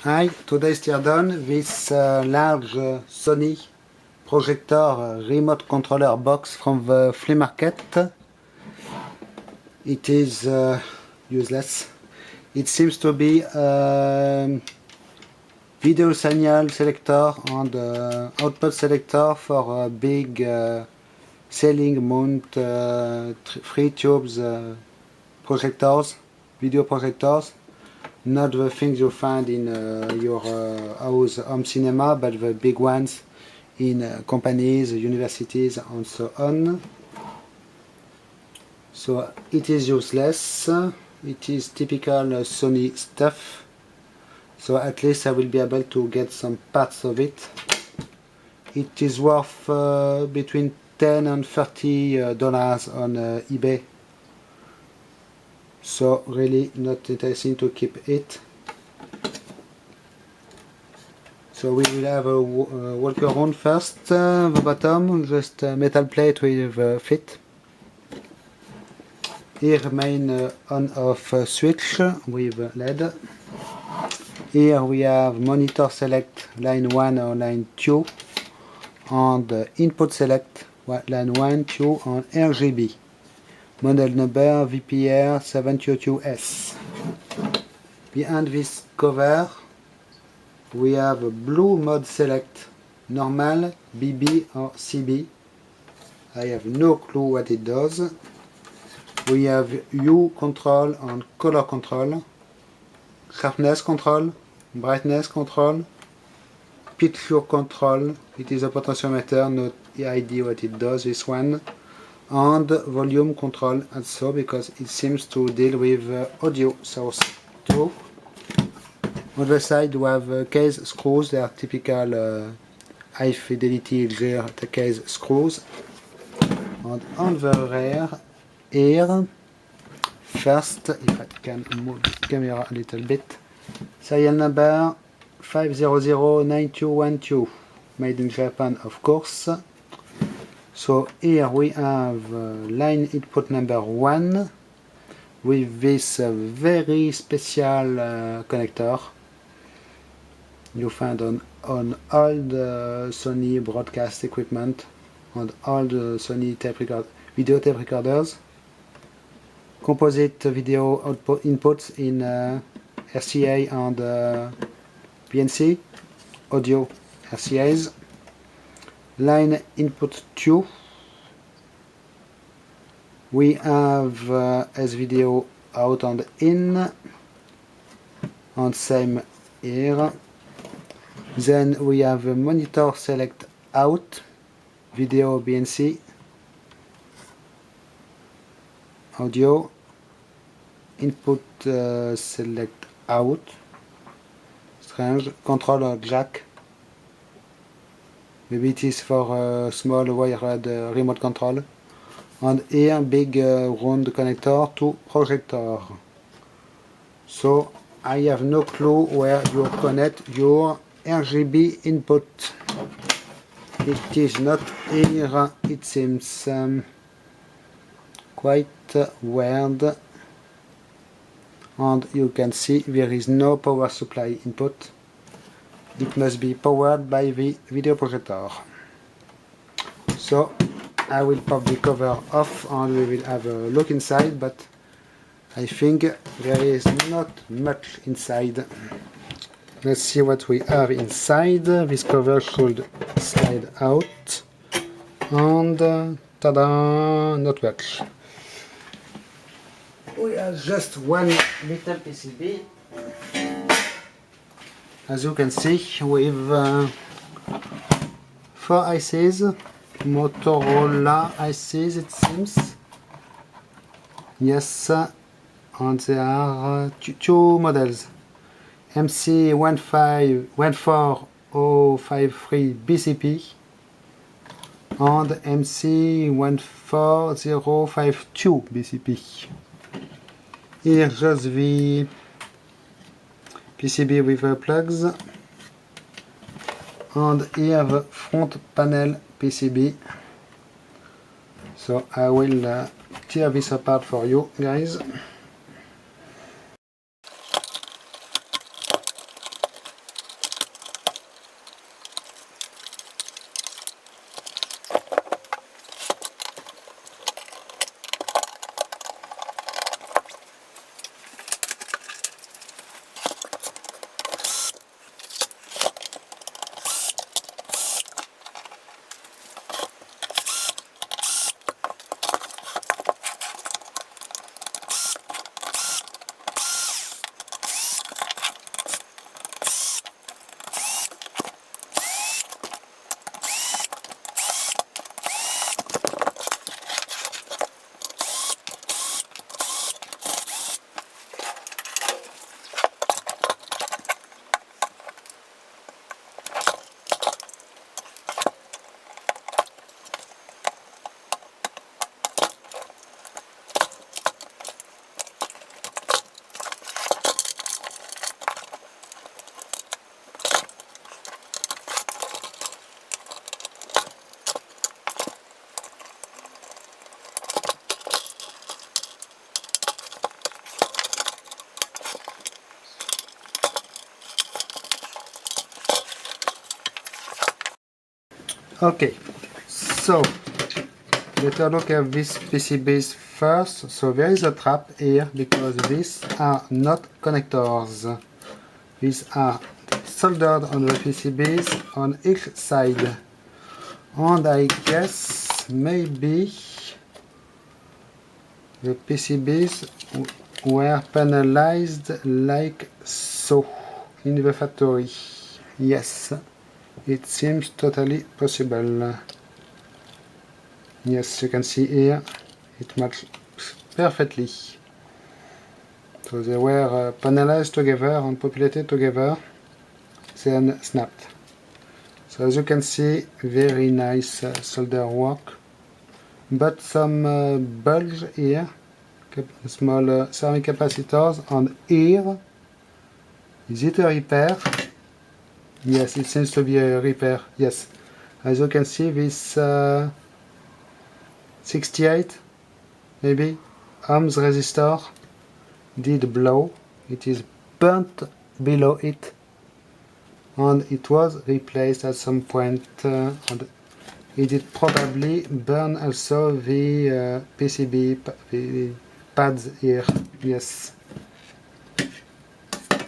Hi, today is done this large Sony projector remote controller box from the flea market. It is useless. It seems to be a video signal selector and output selector for a big ceiling mount 3 tubes projectors, video projectors. Not the things you find in your house home cinema, but the big ones in companies, universities, and so on. So it is useless. It is typical Sony stuff. So at least I will be able to get some parts of it. It is worth between $10 and $30 on eBay. So really not interesting to keep it. So we will have a walk around first. The bottom, just a metal plate with fit. Here main on-off switch with LED. Here we have monitor select line 1 or line 2 and input select line 1, 2 and RGB. Model number VPR722S. Behind this cover we have a blue mode select, normal, BB or CB. I have no clue what it does. We have hue control and color control, sharpness control, brightness control, picture control. It is a potentiometer, no idea what it does, this one. And volume control also, because it seems to deal with audio source too. On the side we have case screws. They are typical high fidelity gear case screws. And on the rear here, first, if I can move the camera a little bit, serial number 5009212, made in Japan of course. So here we have line input number 1 with this very special connector you find on all the Sony broadcast equipment and all the Sony video tape recorders. Composite video output inputs in RCA and PNC, audio RCAs. Line input 2. We have S-video out and in, and same here. Then we have a monitor select out, video BNC, audio, input select out, strange, controller jack, maybe it is for small wired remote control, and here big round connector to projector. So I have no clue where you connect your RGB input. It is not here, it seems quite weird, and you can see there is no power supply input. It must be powered by the video projector. So I will pop the cover off and we will have a look inside, but I think there is not much inside. Let's see what we have inside. This cover should slide out, and ta-da, not much. We have just one little PCB, as you can see, with 4 ICs, Motorola ICs it seems. Yes, and there are two models. MC14053 BCP and MC14052 BCP. Here just the PCB with plugs, and here the front panel PCB. So I will tear this apart for you guys. Okay, so let us look at this PCBs first. So there is a trap here because these are not connectors. These are soldered on the PCBs on each side. And I guess maybe the PCBs were panelized like so in the factory. Yes, it seems totally possible. Yes, you can see here it matches perfectly. So they were panelized together and populated together, then snapped. So as you can see, very nice solder work, but some bulge here, small ceramic capacitors, and here. Is it a repair? Yes, it seems to be a repair. Yes, as you can see, this 68 maybe ohms resistor did blow. It is burnt below it, and it was replaced at some point, and it did probably burn also the PCB the pads here. Yes.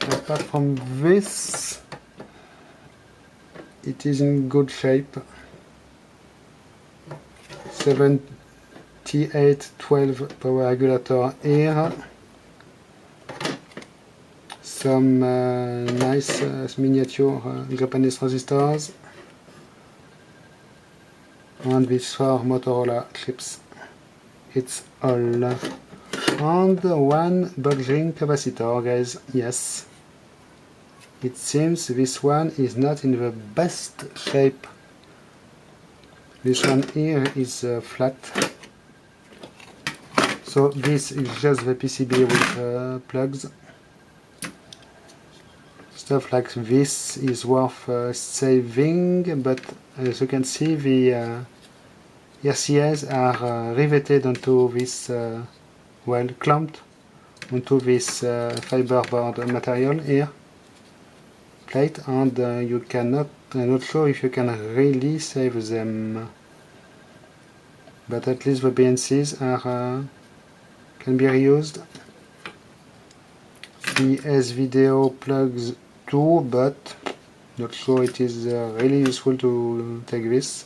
Apart from this, it is in good shape. 7812 power regulator here. Some nice miniature Japanese resistors. And these 4 Motorola chips. It's all. And one bulging capacitor, guys. Yes. It seems this one is not in the best shape. This one here is flat. So this is just the PCB with plugs. Stuff like this is worth saving, but as you can see, the RCAs are riveted onto this, well, clamped onto this fiberboard material here. Plate, and you cannot, I'm not sure if you can really save them, but at least the BNCs are can be reused. The S-Video plugs too, but not sure it is really useful to take this.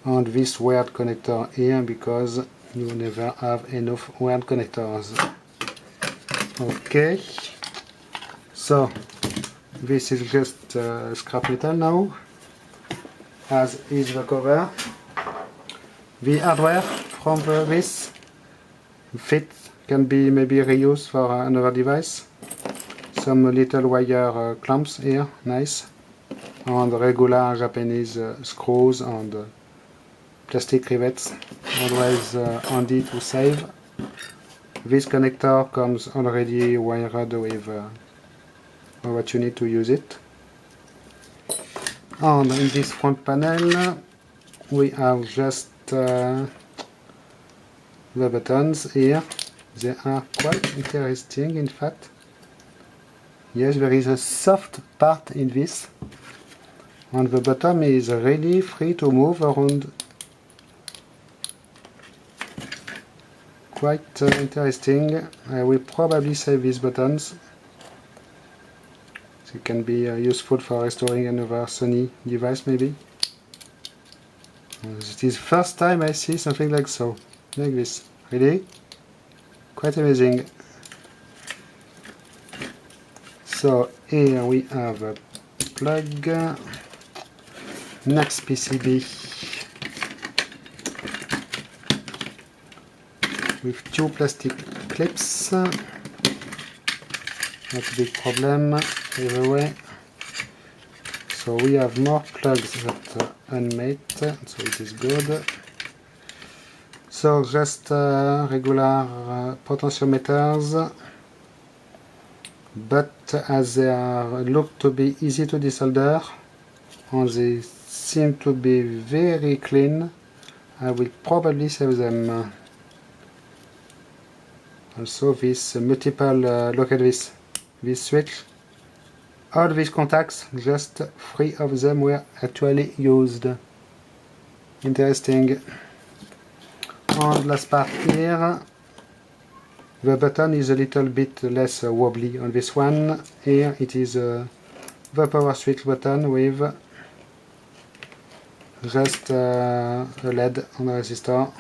And this wired connector here, because you never have enough wired connectors. Okay, so this is just scrap metal now, as is the cover. The hardware from this fit can be maybe reused for another device. Some little wire clamps here, nice, and regular Japanese screws and plastic rivets, always handy to save. This connector comes already wired with what you need to use it. And in this front panel we have just the buttons here. They are quite interesting, in fact. Yes, there is a soft part in this, and the bottom is really free to move around. Quite interesting. I will probably save these buttons. It can be useful for restoring another Sony device, maybe. It is the first time I see something like this. Really? Quite amazing. So here we have a plug. Next PCB with 2 plastic clips. Not a big problem either way. So we have more plugs that are unmade, so it is good. So just regular potentiometers, but as they are look to be easy to desolder and they seem to be very clean, I will probably save them. Also this multiple, look at this switch. All these contacts, just 3 of them were actually used. Interesting. And last part here, the button is a little bit less wobbly on this one. Here it is the power switch button with just a LED on the resistor.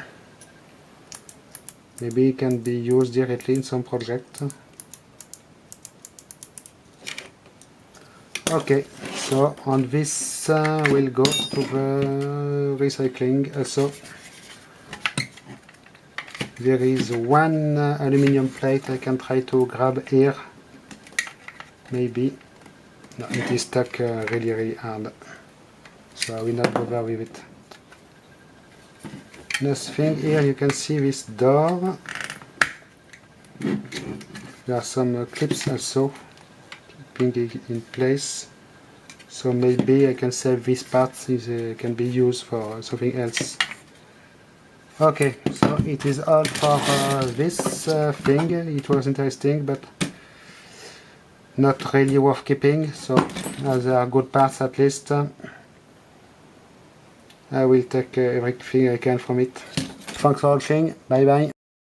Maybe it can be used directly in some project. Okay, so on this we'll go to the recycling also. There is one aluminium plate I can try to grab here. Maybe. No, it is stuck really hard. So I will not bother with it. Next thing here, you can see this door. There are some clips also keeping it in place. So maybe I can save this part can be used for something else. Okay, so it is all for this thing. It was interesting, but not really worth keeping. So there are good parts at least. I will take everything I can from it. Thanks for watching. Bye bye.